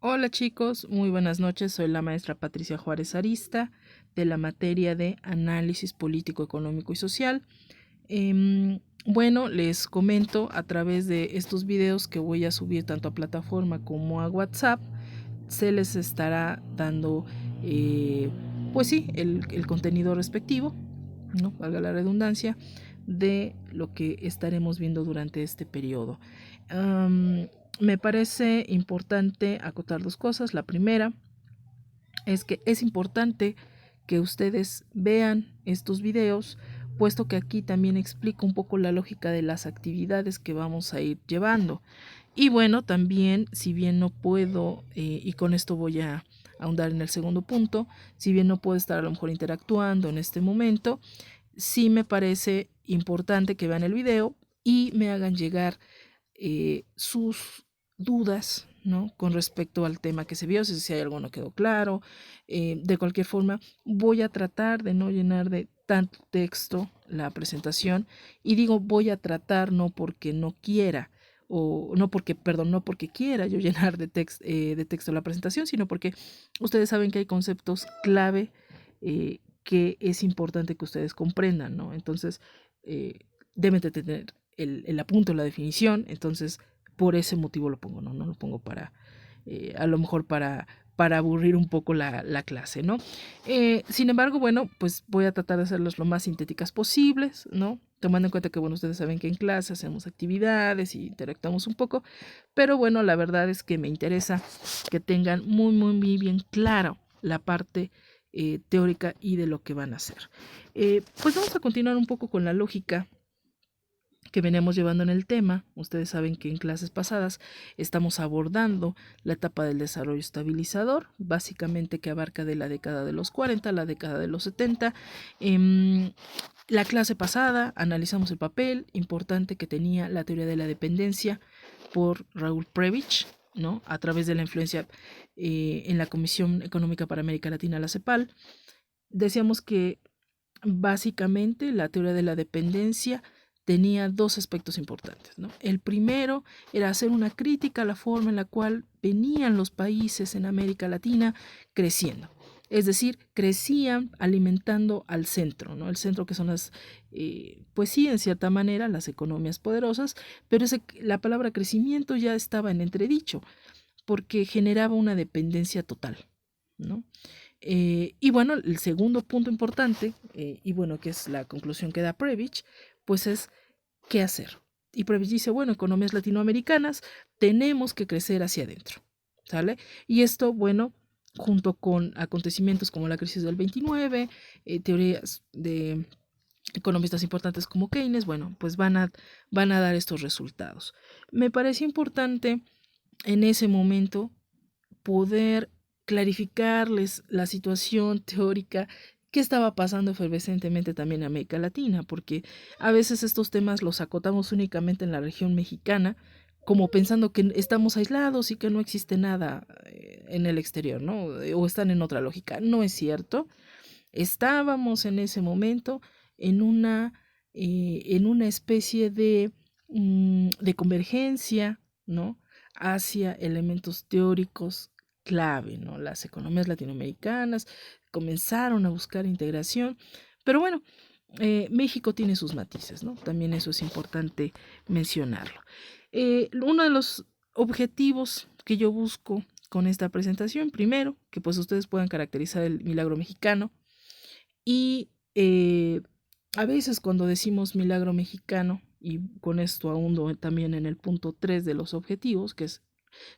Hola chicos, muy buenas noches. Soy la maestra Patricia Juárez Arista de la materia de Análisis Político, Económico y Social. Bueno, les comento a través de estos videos que voy a subir tanto a plataforma como a WhatsApp. Se les estará dando, pues sí, el contenido respectivo, ¿no? Valga la redundancia, de lo que estaremos viendo durante este periodo. Me parece importante acotar dos cosas. La primera es que es importante que ustedes vean estos videos, puesto que aquí también explico un poco la lógica de las actividades que vamos a ir llevando. Y bueno, también, si bien no puedo, y con esto voy a ahondar en el segundo punto, si bien no puedo estar a lo mejor interactuando en este momento, sí me parece importante que vean el video y me hagan llegar sus dudas, ¿no? Con respecto al tema que se vio, si hay algo no quedó claro. De cualquier forma, voy a tratar de no llenar de tanto texto la presentación. Y digo voy a tratar no porque no quiera, o no porque, perdón, no porque quiera yo llenar de texto la presentación, sino porque ustedes saben que hay conceptos clave que es importante que ustedes comprendan, ¿no? Entonces, deben de tener el apunto, la definición. Entonces por ese motivo lo pongo, no lo pongo para, a lo mejor para aburrir un poco la clase, ¿no? Sin embargo, bueno, pues voy a tratar de hacerlos lo más sintéticas posibles, ¿no? Tomando en cuenta que, bueno, ustedes saben que en clase hacemos actividades y interactuamos un poco, pero bueno, la verdad es que me interesa que tengan muy bien claro la parte teórica y de lo que van a hacer. Pues vamos a continuar un poco con la lógica que venimos llevando en el tema. Ustedes saben que en clases pasadas estamos abordando la etapa del desarrollo estabilizador, básicamente que abarca de la década de los 40 a la década de los 70. La clase pasada analizamos el papel importante que tenía la teoría de la dependencia por Raúl Prebisch, ¿no? A través de la influencia en la Comisión Económica para América Latina, la CEPAL. Decíamos que básicamente la teoría de la dependencia tenía dos aspectos importantes, ¿no? El primero era hacer una crítica a la forma en la cual venían los países en América Latina creciendo. Es decir, crecían alimentando al centro, ¿no? El centro que son las, pues sí, en cierta manera, las economías poderosas, pero la palabra crecimiento ya estaba en entredicho, porque generaba una dependencia total, ¿no? Y bueno, el segundo punto importante, y bueno, que es la conclusión que da Prebisch, pues es qué hacer. Y Prebisch dice, bueno, economías latinoamericanas tenemos que crecer hacia adentro, ¿sale? Y esto, bueno, junto con acontecimientos como la crisis del 29, teorías de economistas importantes como Keynes, bueno, pues van a dar estos resultados. Me parece importante en ese momento poder clarificarles la situación teórica que estaba pasando efervescentemente también en América Latina, porque a veces estos temas los acotamos únicamente en la región mexicana, como pensando que estamos aislados y que no existe nada en el exterior, ¿no? O están en otra lógica. No es cierto. Estábamos en ese momento en una especie de convergencia, ¿no? Hacia elementos teóricos clave, ¿no? Las economías latinoamericanas comenzaron a buscar integración, pero bueno, México tiene sus matices, ¿no? También eso es importante mencionarlo. Uno de los objetivos que yo busco con esta presentación, primero, que pues ustedes puedan caracterizar el milagro mexicano y a veces cuando decimos milagro mexicano, y con esto ahundo también en el punto 3 de los objetivos, que es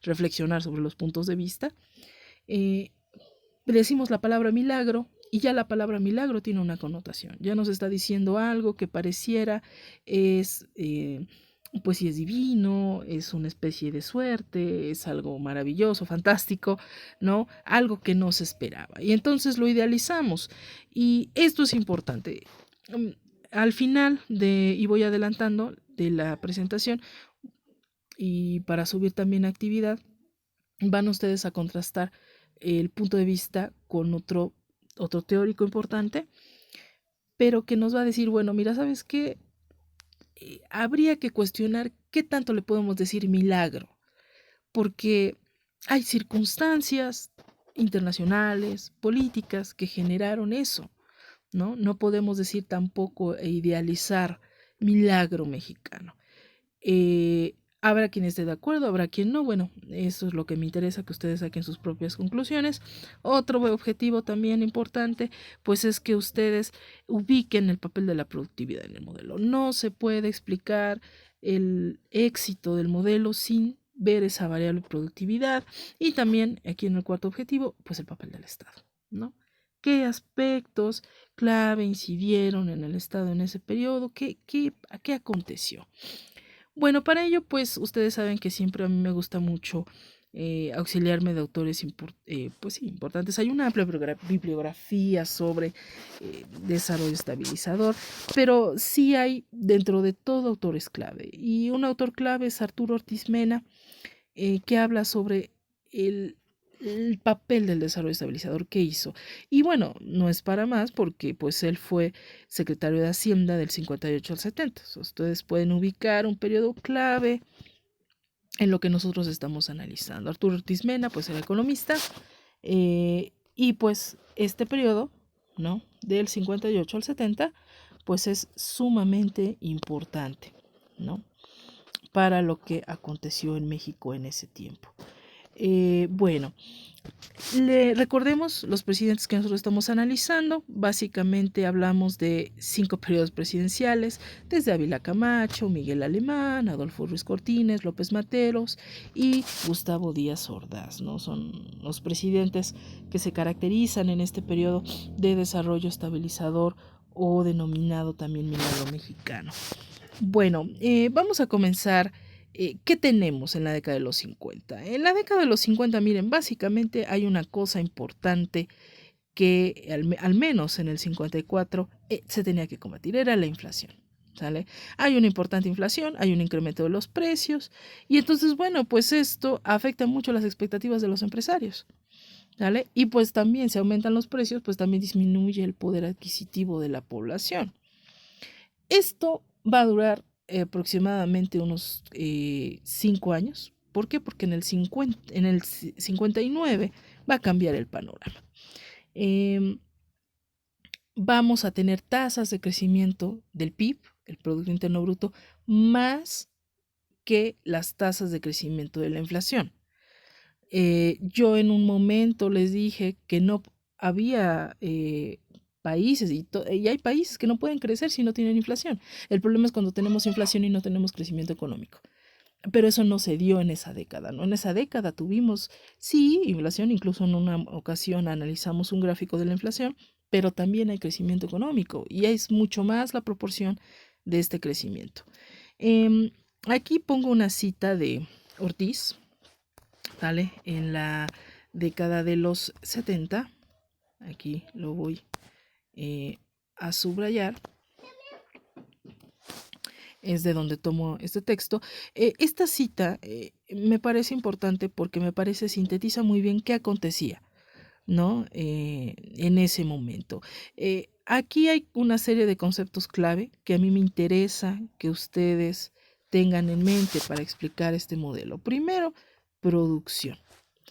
reflexionar sobre los puntos de vista, eh, decimos la palabra milagro y ya la palabra milagro tiene una connotación. Ya nos está diciendo algo que pareciera es, pues si es divino, es una especie de suerte, es algo maravilloso, fantástico, ¿no? Algo que no se esperaba. Y entonces lo idealizamos. Y esto es importante. Mm, Al final y voy adelantando de la presentación, y para subir también actividad, van ustedes a contrastar el punto de vista con otro teórico importante, pero que nos va a decir, bueno, mira, ¿sabes qué? Habría que cuestionar qué tanto le podemos decir milagro, porque hay circunstancias internacionales, políticas que generaron eso, ¿no? No podemos decir tampoco e idealizar milagro mexicano. Habrá quien esté de acuerdo, habrá quien no. Bueno, eso es lo que me interesa, que ustedes saquen sus propias conclusiones. Otro objetivo también importante, pues es que ustedes ubiquen el papel de la productividad en el modelo. No se puede explicar el éxito del modelo sin ver esa variable productividad y también aquí en el cuarto objetivo, pues el papel del Estado, ¿no? ¿Qué aspectos clave incidieron en el Estado en ese periodo? ¿Qué aconteció? Bueno, para ello, pues ustedes saben que siempre a mí me gusta mucho auxiliarme de autores pues, sí, importantes. Hay una amplia bibliografía sobre desarrollo estabilizador, pero sí hay dentro de todo autores clave. Y un autor clave es Arturo Ortiz Mena, que habla sobre el, el papel del desarrollo estabilizador que hizo. Y bueno, no es para más porque pues él fue secretario de Hacienda del 58 al 70. Ustedes pueden ubicar un periodo clave en lo que nosotros estamos analizando. Arturo Ortiz Mena pues era economista, y pues este periodo, ¿no? Del 58 al 70 pues es sumamente importante, ¿no? Para lo que aconteció en México en ese tiempo. Bueno, recordemos los presidentes que nosotros estamos analizando. Básicamente hablamos de 5 periodos presidenciales, desde Ávila Camacho, Miguel Alemán, Adolfo Ruiz Cortines, López Mateos y Gustavo Díaz Ordaz, ¿no? Son los presidentes que se caracterizan en este periodo de desarrollo estabilizador o denominado también milagro mexicano. Bueno, vamos a comenzar. ¿Qué tenemos en la década de los 50? En la década de los 50, miren, básicamente hay una cosa importante que al menos en el 54 se tenía que combatir, era la inflación. ¿Sale? Hay una importante inflación, hay un incremento de los precios y entonces, bueno, pues esto afecta mucho las expectativas de los empresarios. ¿Sale? Y pues también si aumentan los precios, pues también disminuye el poder adquisitivo de la población. Esto va a durar aproximadamente unos 5 años. ¿Por qué? Porque en el 59 va a cambiar el panorama. Vamos a tener tasas de crecimiento del PIB, el Producto Interno Bruto, más que las tasas de crecimiento de la inflación. Yo en un momento les dije que no había países, y hay países que no pueden crecer si no tienen inflación. El problema es cuando tenemos inflación y no tenemos crecimiento económico. Pero eso no se dio en esa década, ¿no? En esa década tuvimos, sí, inflación, incluso en una ocasión analizamos un gráfico de la inflación, pero también hay crecimiento económico y es mucho más la proporción de este crecimiento. Aquí pongo una cita de Ortiz, ¿vale? En la década de los 70, aquí lo voy a subrayar, es de donde tomo este texto. Esta cita me parece importante porque me parece sintetiza muy bien qué acontecía, ¿no? En ese momento. Aquí hay una serie de conceptos clave que a mí me interesa que ustedes tengan en mente para explicar este modelo. Primero, producción,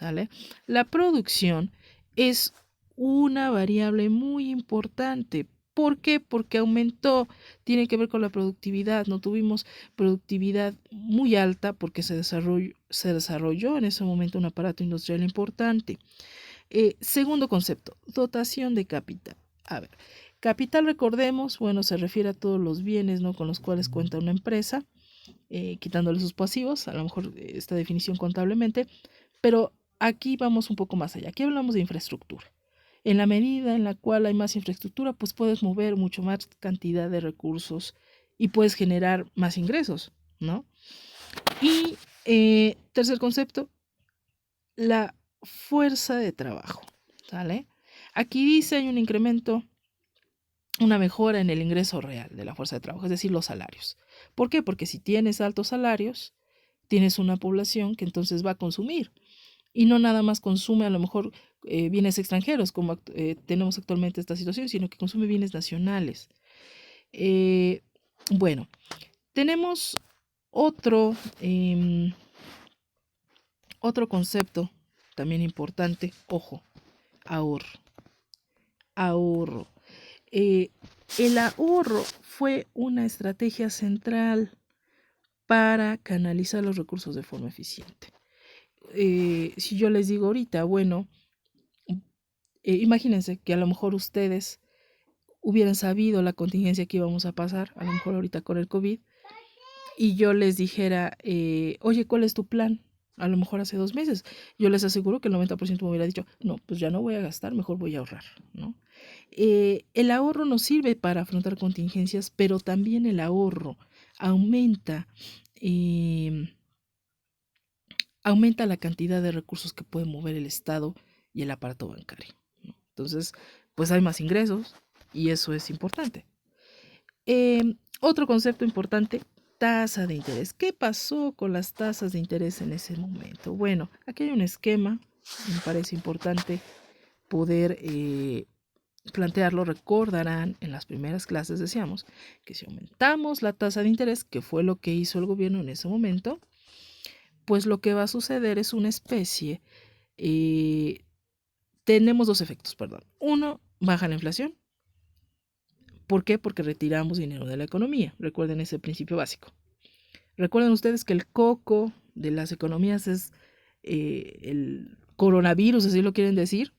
¿vale? La producción es una variable muy importante. ¿Por qué? Porque aumentó, tiene que ver con la productividad. No tuvimos productividad muy alta porque se desarrolló en ese momento un aparato industrial importante. Segundo concepto, dotación de capital. A ver, capital, recordemos, bueno, se refiere a todos los bienes, ¿no?, con los cuales cuenta una empresa, quitándole sus pasivos, a lo mejor esta definición contablemente, pero aquí vamos un poco más allá. Aquí hablamos de infraestructura. En la medida en la cual hay más infraestructura, pues puedes mover mucho más cantidad de recursos y puedes generar más ingresos, ¿no? Y tercer concepto, la fuerza de trabajo, ¿sale? Aquí dice hay un incremento, una mejora en el ingreso real de la fuerza de trabajo, es decir, los salarios. ¿Por qué? Porque si tienes altos salarios, tienes una población que entonces va a consumir y no nada más consume a lo mejor bienes extranjeros, como tenemos actualmente esta situación, sino que consume bienes nacionales. Bueno, tenemos otro, otro concepto también importante, ojo, ahorro. Ahorro. El ahorro fue una estrategia central para canalizar los recursos de forma eficiente. Si yo les digo ahorita, bueno, imagínense que a lo mejor ustedes hubieran sabido la contingencia que íbamos a pasar, a lo mejor ahorita con el COVID, y yo les dijera, oye, ¿cuál es tu plan? A lo mejor hace 2 meses. Yo les aseguro que el 90% me hubiera dicho, no, pues ya no voy a gastar, mejor voy a ahorrar, ¿no? El ahorro nos sirve para afrontar contingencias, pero también el ahorro aumenta, aumenta la cantidad de recursos que puede mover el Estado y el aparato bancario, ¿no? Entonces, pues hay más ingresos y eso es importante. Otro concepto importante, tasa de interés. ¿Qué pasó con las tasas de interés en ese momento? Bueno, aquí hay un esquema, me parece importante poder plantearlo. Recordarán, en las primeras clases decíamos que si aumentamos la tasa de interés, que fue lo que hizo el gobierno en ese momento, pues lo que va a suceder es una especie, tenemos 2 efectos, perdón. Uno, baja la inflación. ¿Por qué? Porque retiramos dinero de la economía. Recuerden ese principio básico. Recuerden ustedes que el coco de las economías es el coronavirus, así lo quieren decir,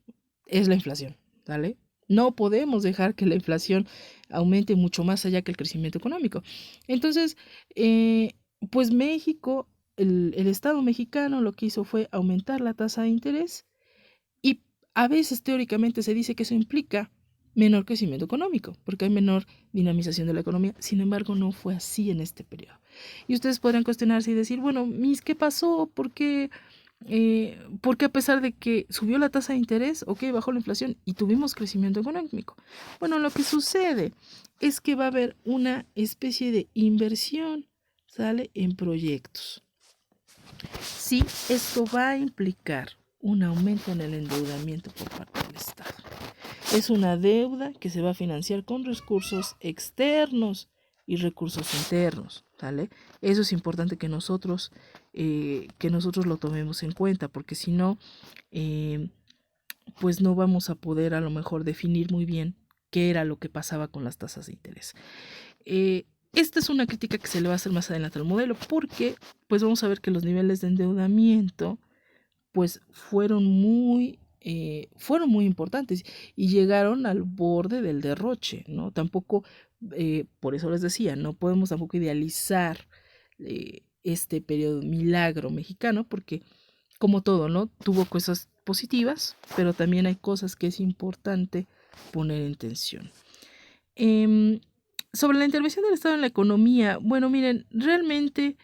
es la inflación, ¿vale? No podemos dejar que la inflación aumente mucho más allá que el crecimiento económico. Entonces, pues México, el Estado mexicano lo que hizo fue aumentar la tasa de interés y a veces teóricamente se dice que eso implica menor crecimiento económico, porque hay menor dinamización de la economía. Sin embargo, no fue así en este periodo. Y ustedes podrán cuestionarse y decir, bueno, Miss, ¿qué pasó? ¿Por qué a pesar de que subió la tasa de interés, bajó la inflación y tuvimos crecimiento económico? Bueno, lo que sucede es que va a haber una especie de inversión, ¿sale? En proyectos. Sí, esto va a implicar un aumento en el endeudamiento por parte del Estado. Es una deuda que se va a financiar con recursos externos y recursos internos, ¿vale? Eso es importante que nosotros lo tomemos en cuenta, porque si no, pues no vamos a poder a lo mejor definir muy bien qué era lo que pasaba con las tasas de interés. Esta es una crítica que se le va a hacer más adelante al modelo, porque pues vamos a ver que los niveles de endeudamiento pues fueron muy importantes y llegaron al borde del derroche, ¿no? Tampoco, por eso les decía, no podemos tampoco idealizar este periodo milagro mexicano, porque como todo, ¿no? Tuvo cosas positivas, pero también hay cosas que es importante poner en tensión. Sobre la intervención del Estado en la economía, bueno, miren, realmente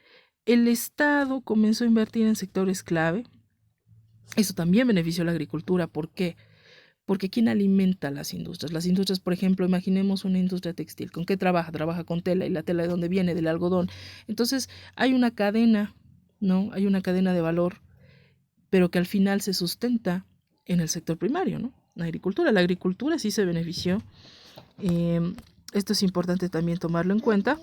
el Estado comenzó a invertir en sectores clave. Eso también benefició a la agricultura. ¿Por qué? Porque ¿quién alimenta las industrias? Las industrias, por ejemplo, imaginemos una industria textil. ¿Con qué trabaja? Trabaja con tela. ¿Y la tela de dónde viene? Del algodón. Entonces hay una cadena, ¿no? Hay una cadena de valor, pero que al final se sustenta en el sector primario, ¿no? La agricultura sí se benefició. Esto es importante también tomarlo en cuenta.